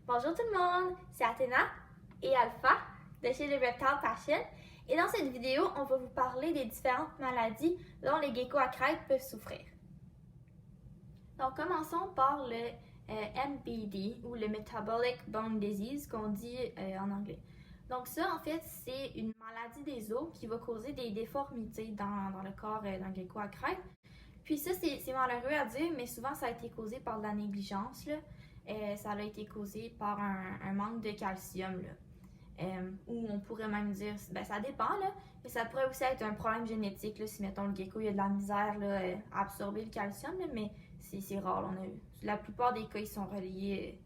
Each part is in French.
Bonjour tout le monde, c'est Athéna et Alpha de chez les Reptile Passion et dans cette vidéo, on va vous parler des différentes maladies dont les geckos à crête peuvent souffrir. Donc commençons par le MBD ou le Metabolic Bone Disease qu'on dit en anglais. Donc ça en fait c'est une maladie des os qui va causer des déformités dans le corps d'un gecko à crête. Puis ça c'est malheureux à dire mais souvent ça a été causé par de la négligence là. Ça a été causé par un manque de calcium, là. Ou on pourrait même dire, ben ça dépend, là, mais ça pourrait aussi être un problème génétique, là, si mettons le gecko il a de la misère là, à absorber le calcium, là, mais c'est rare. La plupart des cas ils sont reliés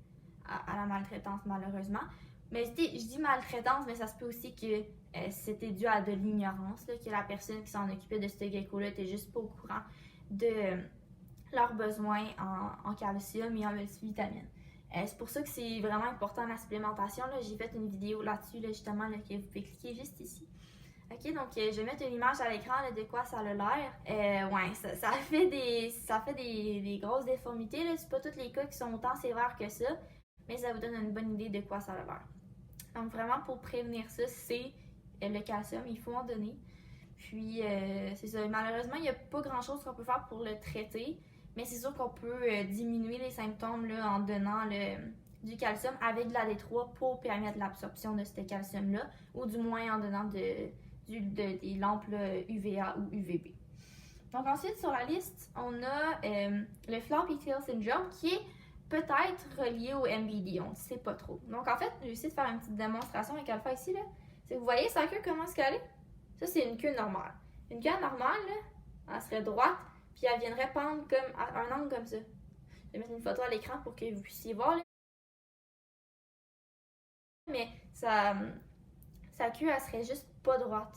à la maltraitance, malheureusement. Mais je dis maltraitance, mais ça se peut aussi que c'était dû à de l'ignorance, que la personne qui s'en occupait de ce gecko-là était juste pas au courant de leurs besoins en calcium et en multivitamines. C'est pour ça que c'est vraiment important la supplémentation. J'ai fait une vidéo là-dessus, justement, que vous pouvez cliquer juste ici. Ok, donc je vais mettre une image à l'écran de quoi ça a l'air. Ouais, ça fait des grosses déformités. C'est pas tous les cas qui sont autant sévères que ça, mais ça vous donne une bonne idée de quoi ça a l'air. Donc vraiment, pour prévenir ça, c'est le calcium, il faut en donner. Puis, c'est ça. Malheureusement, il n'y a pas grand-chose qu'on peut faire pour le traiter, mais c'est sûr qu'on peut diminuer les symptômes là, en donnant du calcium avec de la D3 pour permettre l'absorption de ce calcium-là, ou du moins en donnant des lampes là, UVA ou UVB. Donc ensuite, sur la liste, on a le floppy tail syndrome qui est peut-être relié au MBD, on ne sait pas trop. Donc en fait, j'ai essayé de faire une petite démonstration avec Alpha ici. Là. Vous voyez sa queue comment est-ce qu'elle est? Ça, c'est une queue normale. Une queue normale, là, elle serait droite, puis elle viendrait pendre comme à un angle comme ça. Je vais mettre une photo à l'écran pour que vous puissiez voir. Là. Mais sa queue, elle serait juste pas droite.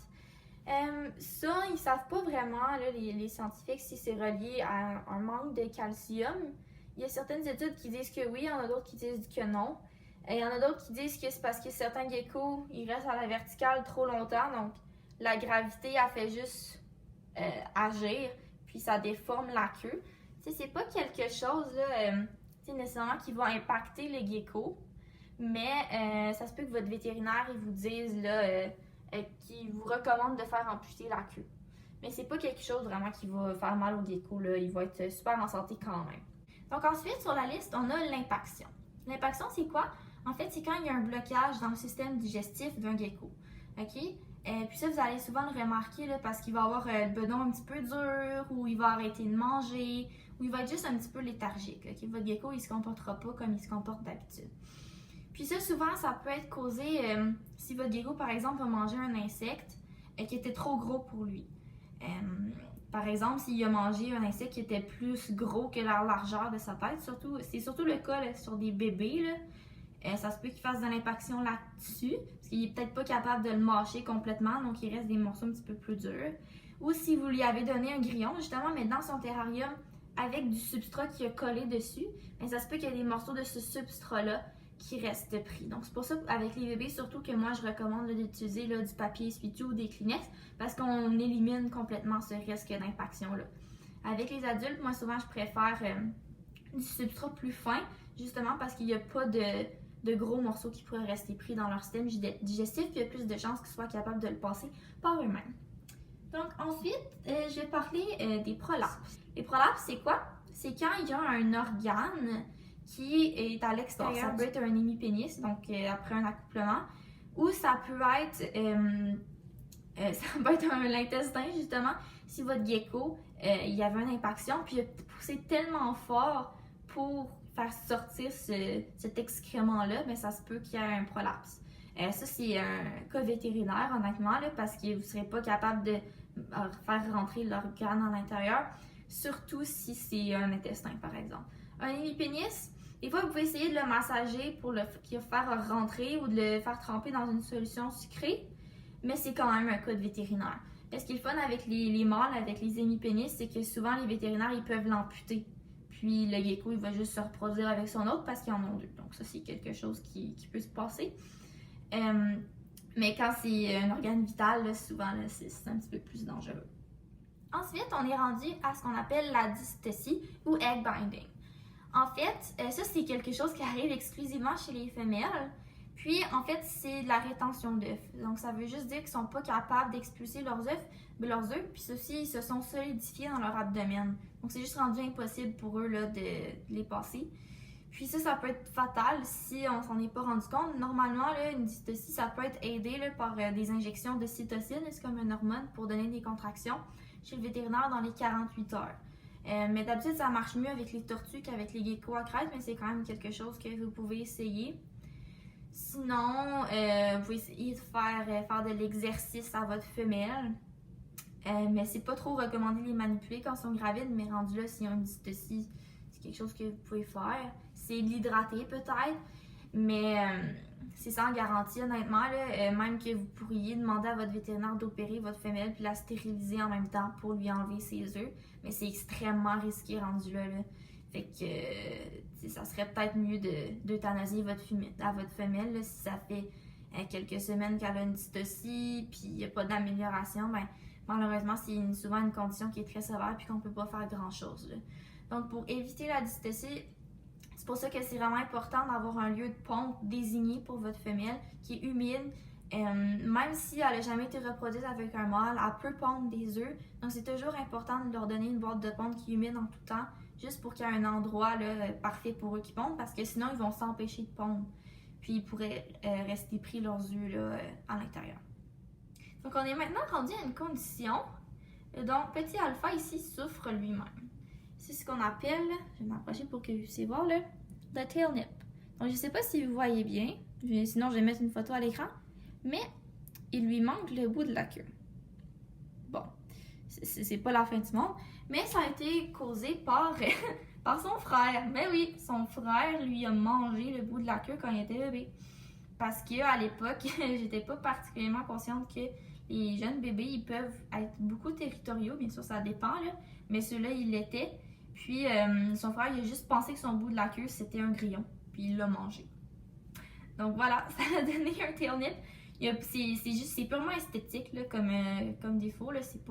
Ça, ils savent pas vraiment, là, les scientifiques, si c'est relié à un manque de calcium. Il y a certaines études qui disent que oui, il y en a d'autres qui disent que non. Et il y en a d'autres qui disent que c'est parce que certains geckos, ils restent à la verticale trop longtemps, donc la gravité, elle fait juste agir, puis ça déforme la queue. T'sais, c'est pas quelque chose là, nécessairement qui va impacter le gecko, mais ça se peut que votre vétérinaire il vous dise là, qu'il vous recommande de faire amputer la queue. Mais c'est pas quelque chose vraiment qui va faire mal au gecko, là. Il va être super en santé quand même. Donc ensuite, sur la liste, on a l'impaction. L'impaction, c'est quoi? En fait, c'est quand il y a un blocage dans le système digestif d'un gecko. OK? Puis ça, vous allez souvent le remarquer là, parce qu'il va avoir le bedon un petit peu dur, ou il va arrêter de manger, ou il va être juste un petit peu léthargique. Okay? Votre gecko, il ne se comportera pas comme il se comporte d'habitude. Puis ça, souvent, ça peut être causé si votre gecko, par exemple, a mangé un insecte qui était trop gros pour lui. Par exemple, s'il a mangé un insecte qui était plus gros que la largeur de sa tête, c'est surtout le cas là, sur des bébés, là. Ça se peut qu'il fasse de l'impaction là-dessus, parce qu'il n'est peut-être pas capable de le mâcher complètement, donc il reste des morceaux un petit peu plus durs. Ou si vous lui avez donné un grillon, justement, mais dans son terrarium, avec du substrat qui a collé dessus, bien, ça se peut qu'il y ait des morceaux de ce substrat-là qui restent pris. Donc c'est pour ça qu'avec les bébés, surtout que moi je recommande d'utiliser du papier essuie-tout ou des Kleenex, parce qu'on élimine complètement ce risque d'impaction-là. Avec les adultes, moi souvent je préfère du substrat plus fin, justement parce qu'il n'y a pas de gros morceaux qui pourraient rester pris dans leur système digestif, puis il y a plus de chances qu'ils soient capables de le passer par eux-mêmes. Donc ensuite, je vais parler des prolapses. Les prolapses, c'est quoi? C'est quand il y a un organe qui est à l'extérieur. Ça peut être un hémipénis, donc après un accouplement, ou ça peut être l'intestin, justement, si votre gecko, il y avait une impaction, puis il a poussé tellement fort pour faire sortir cet excrément-là, mais ça se peut qu'il y ait un prolapse. Ça, c'est un cas vétérinaire, honnêtement, là, parce que vous ne serez pas capable de faire rentrer l'organe à l'intérieur, surtout si c'est un intestin, par exemple. Un hémipénis, des fois, vous pouvez essayer de le massager pour le faire rentrer ou de le faire tremper dans une solution sucrée, mais c'est quand même un cas de vétérinaire. Et ce qui est le fun avec les mâles, avec les hémipénis, c'est que souvent, les vétérinaires, ils peuvent l'amputer. Puis le gecko, il va juste se reproduire avec son autre parce qu'ils en ont deux. Donc ça, c'est quelque chose qui peut se passer. Mais quand c'est un organe vital, là, souvent, là, c'est un petit peu plus dangereux. Ensuite, on est rendu à ce qu'on appelle la dystécie ou egg binding. En fait, ça c'est quelque chose qui arrive exclusivement chez les femelles. Puis, en fait, c'est de la rétention d'œufs. Donc, ça veut juste dire qu'ils ne sont pas capables d'expulser leurs œufs, puis ceux-ci, ils se sont solidifiés dans leur abdomen. Donc, c'est juste rendu impossible pour eux là, de les passer. Puis ça peut être fatal si on s'en est pas rendu compte. Normalement, là, une dystocie, ça peut être aidé là, par des injections de cytocine, c'est comme une hormone pour donner des contractions chez le vétérinaire dans les 48 heures. Mais d'habitude, ça marche mieux avec les tortues qu'avec les geckos à crête, mais c'est quand même quelque chose que vous pouvez essayer. Sinon, vous pouvez essayer de faire de l'exercice à votre femelle. Mais c'est pas trop recommandé de les manipuler quand ils sont gravides, mais rendu là, s'ils ont une dystocie, c'est quelque chose que vous pouvez faire. C'est de l'hydrater peut-être, mais c'est sans garantie honnêtement. Là, même que vous pourriez demander à votre vétérinaire d'opérer votre femelle puis la stériliser en même temps pour lui enlever ses œufs, mais c'est extrêmement risqué rendu là. Fait que ça serait peut-être mieux d'euthanasier votre femelle là, si ça fait quelques semaines qu'elle a une dystocie puis il n'y a pas d'amélioration. Ben, malheureusement, c'est souvent une condition qui est très sévère puis qu'on ne peut pas faire grand-chose. Donc, pour éviter la dystocie, c'est pour ça que c'est vraiment important d'avoir un lieu de ponte désigné pour votre femelle qui est humide. Même si elle n'a jamais été reproduite avec un mâle, elle peut pondre des œufs. Donc, c'est toujours important de leur donner une boîte de ponte qui est humide en tout temps, juste pour qu'il y ait un endroit là, parfait pour eux qui pondent, parce que sinon, ils vont s'empêcher de pondre. Puis, ils pourraient rester pris leurs œufs là, à l'intérieur. Donc, on est maintenant rendu à une condition dont petit alpha ici souffre lui-même. C'est ce qu'on appelle, je vais m'approcher pour que vous puissiez voir, le tail nip. Donc, je ne sais pas si vous voyez bien, sinon je vais mettre une photo à l'écran, mais il lui manque le bout de la queue. Bon, c'est pas la fin du monde, mais ça a été causé par, par son frère. Mais oui, son frère lui a mangé le bout de la queue quand il était bébé. Parce qu'à l'époque, j'étais pas particulièrement consciente que les jeunes bébés, ils peuvent être beaucoup territoriaux, bien sûr, ça dépend, là, mais ceux-là, ils l'étaient. Puis, son frère, il a juste pensé que son bout de la queue, c'était un grillon, puis il l'a mangé. Donc voilà, ça a donné un tail nip. C'est purement esthétique, là, comme défaut, là, c'est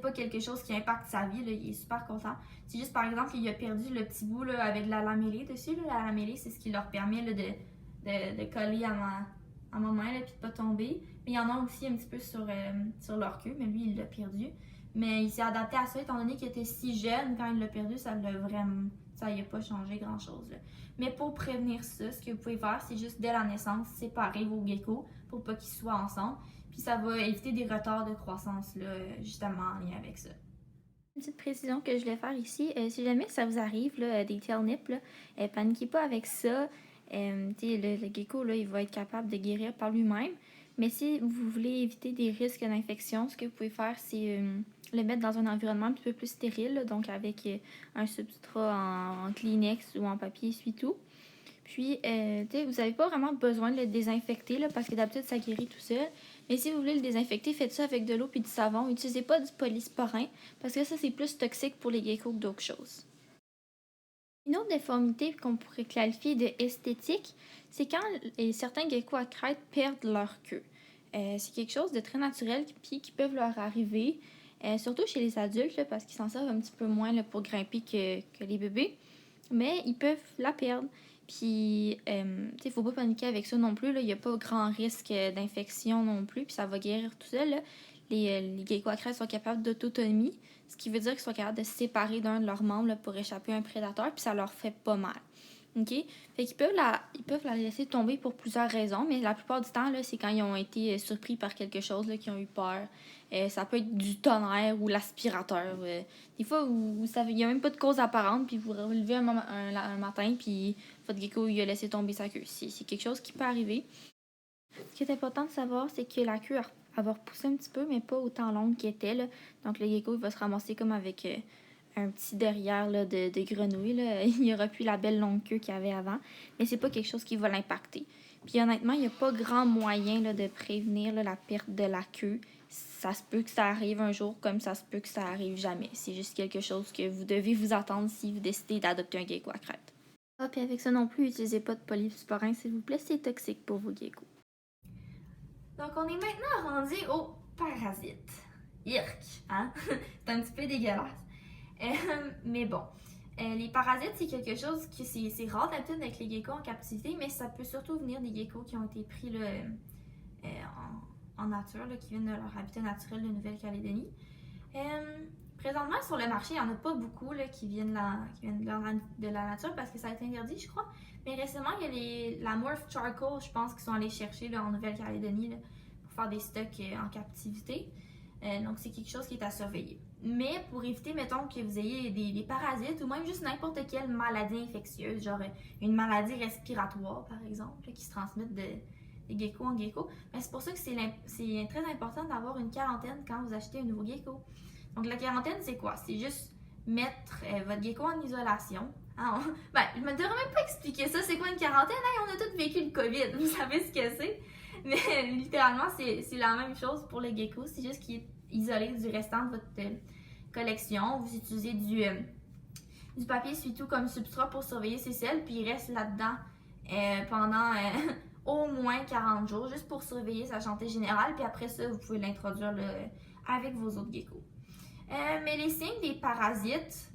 pas quelque chose qui impacte sa vie, là, il est super content. C'est juste, par exemple, qu'il a perdu le petit bout là, avec la lamellée dessus. Là. La lamellée, c'est ce qui leur permet là, de coller à ma main, là, puis de pas tomber. Mais il y en a aussi un petit peu sur leur queue, mais lui, il l'a perdu. Mais il s'est adapté à ça, étant donné qu'il était si jeune, quand il l'a perdu, ça n'a pas changé grand-chose. Là. Mais pour prévenir ça, ce que vous pouvez faire, c'est juste dès la naissance, séparer vos geckos pour pas qu'ils soient ensemble. Puis ça va éviter des retards de croissance, là, justement en lien avec ça. Une petite précision que je voulais faire ici, si jamais ça vous arrive, là, des tail nips, paniquez pas avec ça. Le gecko, là, il va être capable de guérir par lui-même. Mais si vous voulez éviter des risques d'infection, ce que vous pouvez faire, c'est le mettre dans un environnement un petit peu plus stérile, là, donc avec un substrat en Kleenex ou en papier essuie-tout. Puis, vous n'avez pas vraiment besoin de le désinfecter, là, parce que d'habitude, ça guérit tout seul. Mais si vous voulez le désinfecter, faites ça avec de l'eau et du savon. N'utilisez pas du polysporin, parce que ça, c'est plus toxique pour les geckos que d'autres choses. Une autre déformité qu'on pourrait qualifier de esthétique, c'est quand certains geckos à crête perdent leur queue. C'est quelque chose de très naturel puis qui peut leur arriver, surtout chez les adultes, là, parce qu'ils s'en servent un petit peu moins là, pour grimper que les bébés. Mais ils peuvent la perdre. Puis, il faut pas paniquer avec ça non plus. Il n'y a pas grand risque d'infection non plus. Puis ça va guérir tout seul. Là. Les geckos à crête sont capables d'autonomie, ce qui veut dire qu'ils sont capables de se séparer d'un de leurs membres là, pour échapper à un prédateur. Puis ça leur fait pas mal. OK? Fait qu'ils peuvent la laisser tomber pour plusieurs raisons, mais la plupart du temps, là, c'est quand ils ont été surpris par quelque chose, là, qu'ils ont eu peur. Ça peut être du tonnerre ou l'aspirateur. Des fois, il n'y a même pas de cause apparente, puis vous vous levez un matin, puis votre gecko il a laissé tomber sa queue. C'est quelque chose qui peut arriver. Ce qui est important de savoir, c'est que la queue elle va repousser un petit peu, mais pas autant longue qu'elle était. Là. Donc, le gecko il va se ramasser comme avec un petit derrière là, de grenouille. Là. Il n'y aura plus la belle longue queue qu'il avait avant, mais c'est pas quelque chose qui va l'impacter. Puis honnêtement, il n'y a pas grand moyen là, de prévenir là, la perte de la queue. Ça se peut que ça arrive un jour, comme ça se peut que ça arrive jamais. C'est juste quelque chose que vous devez vous attendre si vous décidez d'adopter un gecko à crête. Ah, puis avec ça non plus, n'utilisez pas de polysporin, s'il vous plaît, c'est toxique pour vos geckos. Donc, on est maintenant rendu aux parasites. Irk, hein? C'est un petit peu dégueulasse. Mais bon. Les parasites, c'est quelque chose qui c'est rare d'habitude avec les geckos en captivité, mais ça peut surtout venir des geckos qui ont été pris là, en nature, là, qui viennent de leur habitat naturel de Nouvelle-Calédonie. Présentement, sur le marché, il n'y en a pas beaucoup là, qui viennent de la nature parce que ça a été interdit, je crois. Mais récemment, il y a la Morph Charcoal, je pense, qui sont allés chercher là, en Nouvelle-Calédonie pour faire des stocks en captivité. Donc, c'est quelque chose qui est à surveiller. Mais pour éviter, mettons, que vous ayez des parasites ou même juste n'importe quelle maladie infectieuse, genre une maladie respiratoire, par exemple, là, qui se transmettent de gecko en gecko, ben, c'est pour ça que c'est très important d'avoir une quarantaine quand vous achetez un nouveau gecko. Donc, la quarantaine, c'est quoi? C'est juste mettre votre gecko en isolation. Hein? Je me devrais même pas expliquer ça. C'est quoi une quarantaine? Hey, on a tous vécu le COVID. Vous savez ce que c'est? Mais littéralement, c'est la même chose pour le gecko. C'est juste qu'il est isolé du restant de votre collection. Vous utilisez du papier essuie-tout comme substrat pour surveiller ses selles. Puis il reste là-dedans pendant au moins 40 jours, juste pour surveiller sa santé générale. Puis après ça, vous pouvez l'introduire avec vos autres geckos. Mais les signes des parasites,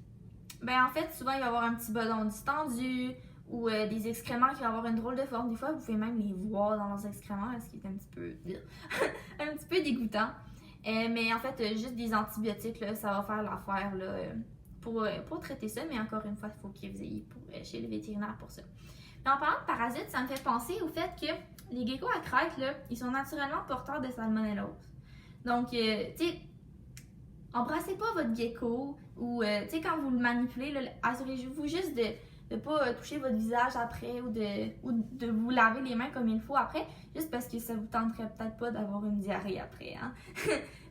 en fait, souvent il va y avoir un petit bedon distendu ou des excréments qui vont avoir une drôle de forme. Des fois, vous pouvez même les voir dans leurs excréments, ce qui est un petit peu dégoûtant. Mais en fait, juste des antibiotiques, là, ça va faire l'affaire pour traiter ça. Mais encore une fois, il faut que vous ayez chez le vétérinaire pour ça. Mais en parlant de parasites, ça me fait penser au fait que les geckos à crête, là, ils sont naturellement porteurs de salmonellose. Donc, tu sais, embrassez pas votre gecko ou, tu sais, quand vous le manipulez, assurez-vous juste de ne pas toucher votre visage après ou de vous laver les mains comme il faut après, juste parce que ça vous tenterait peut-être pas d'avoir une diarrhée après, hein.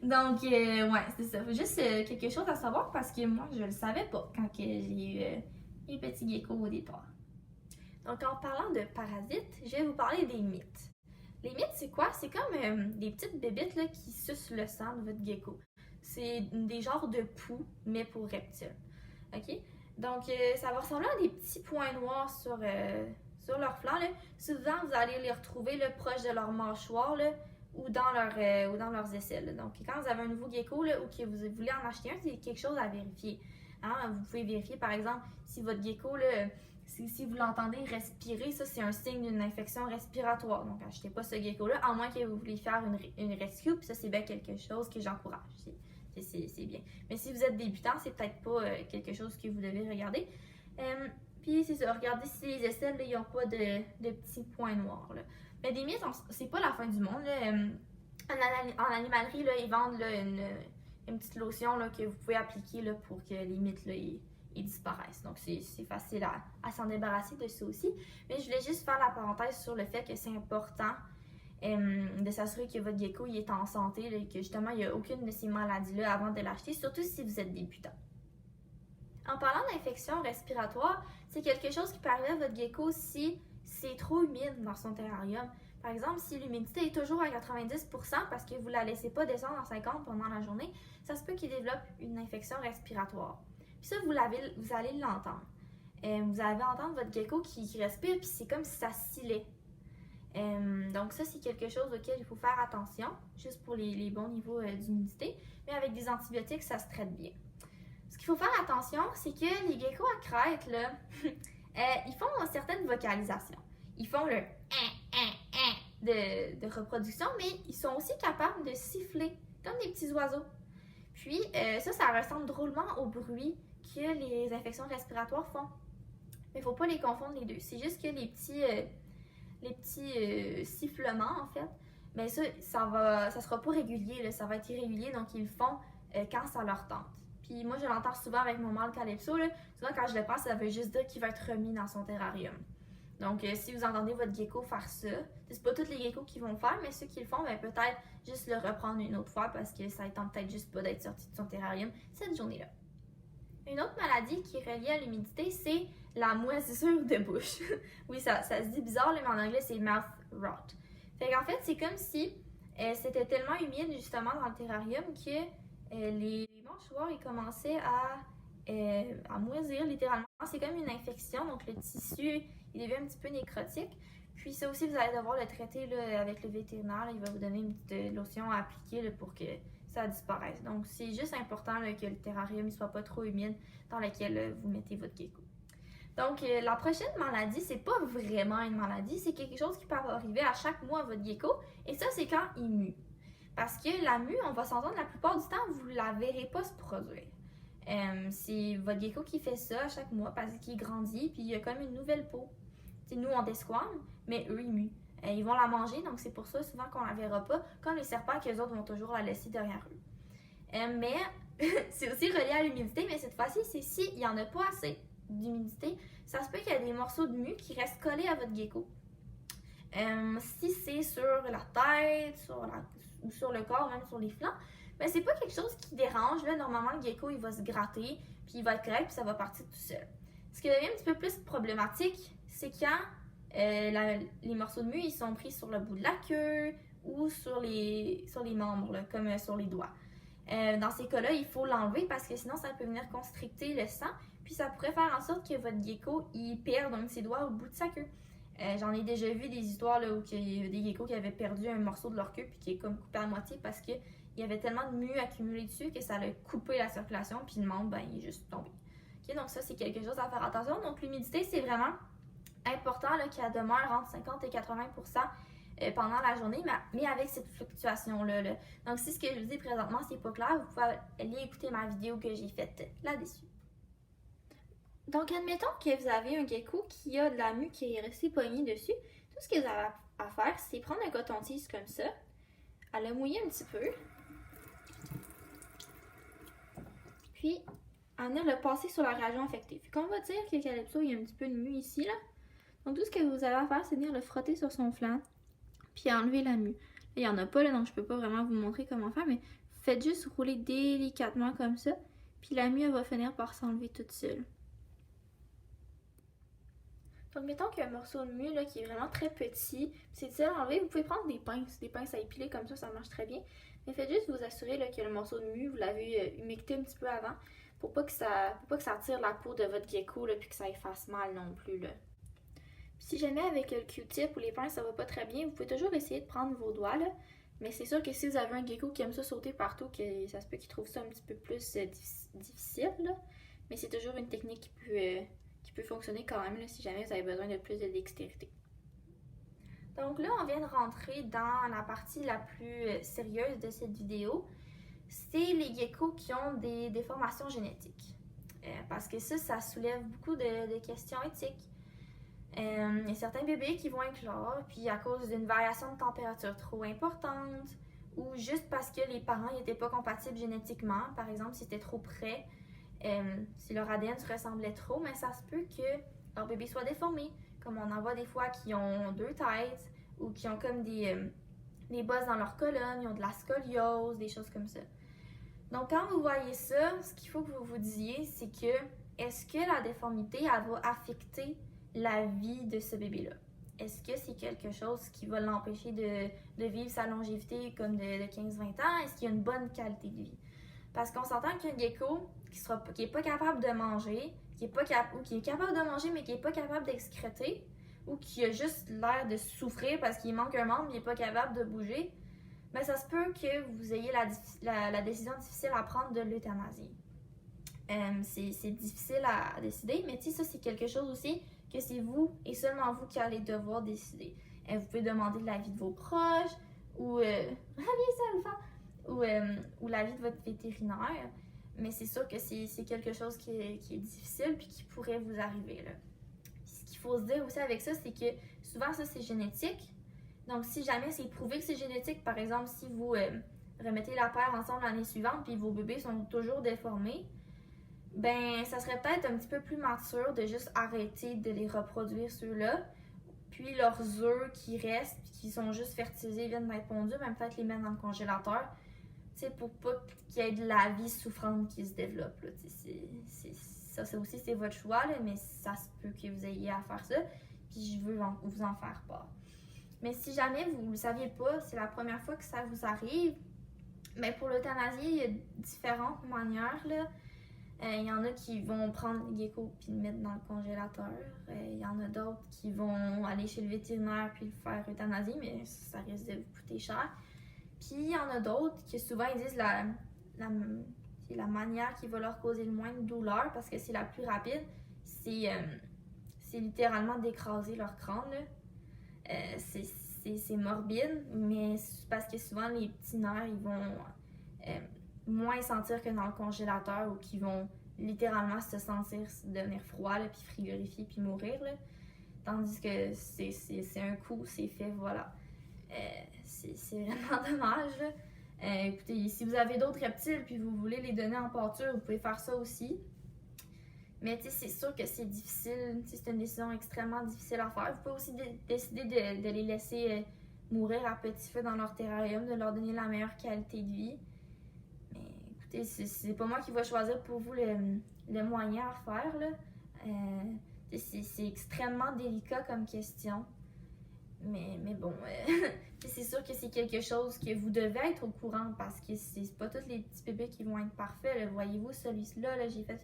Donc, ouais, c'est ça. Juste quelque chose à savoir parce que moi, je le savais pas quand j'ai eu les petits geckos au départ. Donc, en parlant de parasites, je vais vous parler des mythes. Les mythes, c'est quoi? C'est comme des petites bébites là, qui sucent le sang de votre gecko. C'est des genres de poux, mais pour reptiles. OK? Donc, ça va ressembler à des petits points noirs sur leur flanc. Là. Souvent, vous allez les retrouver là, proche de leur mâchoire là, ou dans leurs aisselles. Là. Donc, quand vous avez un nouveau gecko là, ou que vous voulez en acheter un, c'est quelque chose à vérifier. Hein? Vous pouvez vérifier, par exemple, si votre gecko, là, si vous l'entendez respirer, ça, c'est un signe d'une infection respiratoire. Donc, achetez pas ce gecko-là, à moins que vous voulez faire une rescue. Puis ça, c'est bien quelque chose que j'encourage. C'est bien. Mais si vous êtes débutant, c'est peut-être pas quelque chose que vous devez regarder. Puis c'est ça, regardez si les aisselles, ils n'ont pas de petits points noirs. Là. Mais des mythes, c'est pas la fin du monde. Là. En animalerie, là, ils vendent là, une petite lotion là, que vous pouvez appliquer là, pour que les mythes là, ils disparaissent. Donc c'est facile à s'en débarrasser de ça aussi. Mais je voulais juste faire la parenthèse sur le fait que c'est important de s'assurer que votre gecko il est en santé et que justement il n'y a aucune de ces maladies-là avant de l'acheter, surtout si vous êtes débutant. En parlant d'infection respiratoire, c'est quelque chose qui peut arriver à votre gecko si c'est trop humide dans son terrarium. Par exemple, si l'humidité est toujours à 90% parce que vous ne la laissez pas descendre à 50 pendant la journée, ça se peut qu'il développe une infection respiratoire. Puis ça, vous allez l'entendre. Vous allez entendre votre gecko qui respire, puis c'est comme si ça scillait. Donc ça, c'est quelque chose auquel il faut faire attention, juste pour les bons niveaux d'humidité. Mais avec des antibiotiques, ça se traite bien. Ce qu'il faut faire attention, c'est que les geckos à crête, là, ils font certaines vocalisations. Ils font le de reproduction, mais ils sont aussi capables de siffler, comme des petits oiseaux. Puis ça ressemble drôlement au bruit que les infections respiratoires font. Mais il ne faut pas les confondre les deux. C'est juste que les petits sifflements, en fait, mais ça sera pas régulier, là, ça va être irrégulier, donc ils le font quand ça leur tente. Puis moi, je l'entends souvent avec mon mâle calypso, là, souvent quand je le passe, ça veut juste dire qu'il va être remis dans son terrarium. Donc, si vous entendez votre gecko faire ça, c'est pas tous les geckos qui vont le faire, mais ceux qui le font, peut-être juste le reprendre une autre fois parce que ça ne tente peut-être juste pas d'être sorti de son terrarium cette journée-là. Une autre maladie qui est reliée à l'humidité, c'est la moisissure de bouche. Oui, ça se dit bizarre, mais en anglais, c'est mouth rot. Fait qu'en fait, c'est comme si c'était tellement humide, justement, dans le terrarium que les mâchoires, ils commençaient à moisir, littéralement. C'est comme une infection, donc le tissu, il devient un petit peu nécrotique. Puis ça aussi, vous allez devoir le traiter là, avec le vétérinaire. Là, il va vous donner une petite lotion à appliquer là, pour que ça disparaisse. Donc, c'est juste important là, que le terrarium ne soit pas trop humide dans lequel vous mettez votre gecko. Donc, la prochaine maladie, c'est pas vraiment une maladie, c'est quelque chose qui peut arriver à chaque mois à votre gecko. Et ça, c'est quand il mue. Parce que la mue, on va s'entendre, la plupart du temps, vous ne la verrez pas se produire. C'est votre gecko qui fait ça à chaque mois parce qu'il grandit, puis il y a comme une nouvelle peau. T'sais, nous, on desquame, mais eux, ils muent. Ils vont la manger, donc c'est pour ça souvent qu'on la verra pas, comme les serpents, qu'eux autres vont toujours la laisser derrière eux. Mais c'est aussi relié à l'humidité, mais cette fois-ci, c'est s'il n'y en a pas assez d'humidité, ça se peut qu'il y ait des morceaux de mue qui restent collés à votre gecko. Si c'est sur la tête, ou sur le corps, même sur les flancs, ben c'est pas quelque chose qui dérange. Là, normalement, le gecko, il va se gratter, puis il va être correct, puis ça va partir tout seul. Ce qui devient un petit peu plus problématique, c'est quand les morceaux de mue, ils sont pris sur le bout de la queue ou sur les membres, là, comme sur les doigts. Dans ces cas-là, il faut l'enlever parce que sinon, ça peut venir constricter le sang, puis ça pourrait faire en sorte que votre gecko, il perde donc ses doigts au bout de sa queue. J'en ai déjà vu des histoires là, où il y avait des geckos qui avaient perdu un morceau de leur queue puis qui est comme coupé à moitié parce qu'il y avait tellement de mue accumulée dessus que ça a coupé la circulation puis le membre, ben, il est juste tombé. Okay, donc ça, c'est quelque chose à faire attention. Donc l'humidité, c'est vraiment important qu'elle demeure entre 50 et 80% pendant la journée, mais avec cette fluctuation-là. Là. Donc si ce que je vous dis présentement, c'est pas clair, vous pouvez aller écouter ma vidéo que j'ai faite là-dessus. Donc, admettons que vous avez un gecko qui a de la mue qui est restée poignée dessus. Tout ce que vous avez à faire, c'est prendre un coton-tige comme ça, à le mouiller un petit peu, puis à venir le passer sur la région affectée. Puis qu'on va dire que Calypso, il y a un petit peu de mue ici, là. Donc, tout ce que vous avez à faire, c'est venir le frotter sur son flanc, puis enlever la mue. Là, il n'y en a pas, là, donc je peux pas vraiment vous montrer comment faire, mais faites juste rouler délicatement comme ça, puis la mue, elle va finir par s'enlever toute seule. Donc, mettons qu'il y a un morceau de mue là, qui est vraiment très petit, c'est difficile à enlever. Vous pouvez prendre des pinces à épiler comme ça marche très bien. Mais faites juste vous assurer là, que le morceau de mue, vous l'avez humecté un petit peu avant pour pas que ça tire la peau de votre gecko et que ça lui fasse mal non plus. Là. Puis si jamais avec le Q-tip ou les pinces ça va pas très bien, vous pouvez toujours essayer de prendre vos doigts. Là. Mais c'est sûr que si vous avez un gecko qui aime ça sauter partout, que ça se peut qu'il trouve ça un petit peu plus difficile. Là. Mais c'est toujours une technique qui peut fonctionner quand même là, si jamais vous avez besoin de plus de dextérité. Donc là, on vient de rentrer dans la partie la plus sérieuse de cette vidéo. C'est les geckos qui ont des déformations génétiques. Parce que ça soulève beaucoup de questions éthiques. Il y a certains bébés qui vont éclore, puis à cause d'une variation de température trop importante, ou juste parce que les parents n'étaient pas compatibles génétiquement, par exemple, si c'était trop près, si leur ADN se ressemblait trop, mais ça se peut que leur bébé soit déformé. Comme on en voit des fois qui ont 2 têtes ou qui ont comme des bosses dans leur colonne, ils ont de la scoliose, des choses comme ça. Donc quand vous voyez ça, ce qu'il faut que vous vous disiez, c'est que est-ce que la déformité, elle va affecter la vie de ce bébé-là? Est-ce que c'est quelque chose qui va l'empêcher de vivre sa longévité comme de 15-20 ans? Est-ce qu'il y a une bonne qualité de vie? Parce qu'on s'entend qu'un gecko qui n'est pas capable de manger, qui est capable de manger mais qui n'est pas capable d'excréter, ou qui a juste l'air de souffrir parce qu'il manque un membre et il n'est pas capable de bouger, bien ça se peut que vous ayez la décision difficile à prendre de l'euthanasie. C'est difficile à décider, mais tu sais, ça c'est quelque chose aussi que c'est vous et seulement vous qui allez devoir décider. Vous pouvez demander l'avis de vos proches, ou ou l'avis de votre vétérinaire, mais c'est sûr que c'est quelque chose qui est difficile puis qui pourrait vous arriver. Là. Puis ce qu'il faut se dire aussi avec ça, c'est que souvent ça c'est génétique. Donc si jamais c'est prouvé que c'est génétique, par exemple si vous remettez la paire ensemble l'année suivante puis vos bébés sont toujours déformés, ben ça serait peut-être un petit peu plus mature de juste arrêter de les reproduire ceux-là. Puis leurs œufs qui restent, qui sont juste fertilisés, viennent d'être pondus, même peut-être les mettre dans le congélateur. Pour pas qu'il y ait de la vie souffrante qui se développe. Là. Ça aussi, c'est votre choix, là, mais ça se peut que vous ayez à faire ça. Puis je veux vous en faire part. Mais si jamais vous ne le saviez pas, c'est la première fois que ça vous arrive, mais pour l'euthanasie, il y a différentes manières. Là. Il y en a qui vont prendre les geckos puis le mettre dans le congélateur. Il y en a d'autres qui vont aller chez le vétérinaire puis le faire euthanasier, mais ça risque de vous coûter cher. Puis il y en a d'autres qui souvent ils disent c'est la manière qui va leur causer le moins de douleur parce que c'est la plus rapide, c'est littéralement d'écraser leur crâne. C'est morbide, mais c'est parce que souvent les petits nerfs ils vont moins sentir que dans le congélateur ou qu'ils vont littéralement se sentir devenir froid, là, puis frigorifier, puis mourir. Là. Tandis que c'est un coup, c'est fait, voilà. C'est vraiment dommage. Écoutez, si vous avez d'autres reptiles puis vous voulez les donner en pâture, vous pouvez faire ça aussi. Mais c'est sûr que c'est difficile, c'est une décision extrêmement difficile à faire. Vous pouvez aussi décider de les laisser mourir à petit feu dans leur terrarium, de leur donner la meilleure qualité de vie. Mais écoutez, c'est pas moi qui vais choisir pour vous le moyen à faire. Là. C'est extrêmement délicat comme question. Mais bon, c'est sûr que c'est quelque chose que vous devez être au courant parce que c'est pas tous les petits bébés qui vont être parfaits. Voyez-vous, celui-là, là, j'ai fait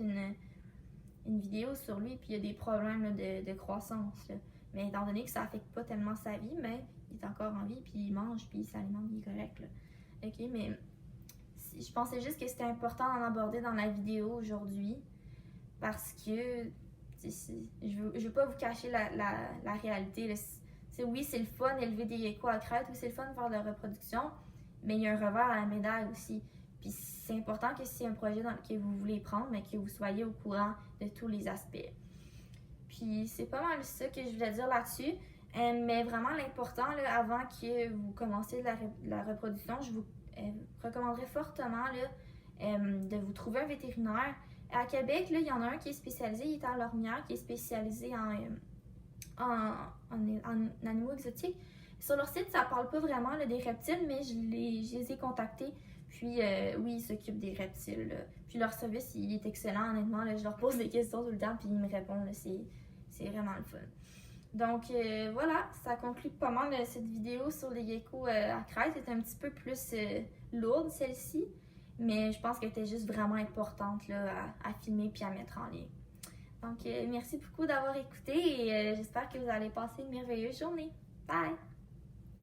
une vidéo sur lui puis il y a des problèmes là, de croissance. Là. Mais étant donné que ça affecte pas tellement sa vie, mais il est encore en vie puis il mange puis il s'alimente, il est correct. Là. Ok, mais je pensais juste que c'était important d'en aborder dans la vidéo aujourd'hui parce que je veux pas vous cacher la réalité. Là. Oui, c'est le fun d'élever des geckos à crête, oui, c'est le fun de faire de la reproduction, mais il y a un revers à la médaille aussi. Puis c'est important que si c'est un projet que vous voulez prendre, mais que vous soyez au courant de tous les aspects. Puis c'est pas mal ça que je voulais dire là-dessus. Mais vraiment l'important, là, avant que vous commenciez la reproduction, je vous recommanderais fortement là, de vous trouver un vétérinaire. À Québec, là, il y en a un qui est spécialisé, il est à Lormière, qui est spécialisé en animaux exotiques. Sur leur site, ça parle pas vraiment là, des reptiles, mais je les ai contactés. Puis, oui, ils s'occupent des reptiles. Là. Puis, leur service, il est excellent, honnêtement. Là, je leur pose des questions tout le temps, puis ils me répondent. C'est vraiment le fun. Donc, voilà, ça conclut pas mal cette vidéo sur les geckos à crête. C'est un petit peu plus lourde, celle-ci. Mais je pense qu'elle était juste vraiment importante là, à filmer puis à mettre en ligne. Donc, merci beaucoup d'avoir écouté et j'espère que vous allez passer une merveilleuse journée. Bye!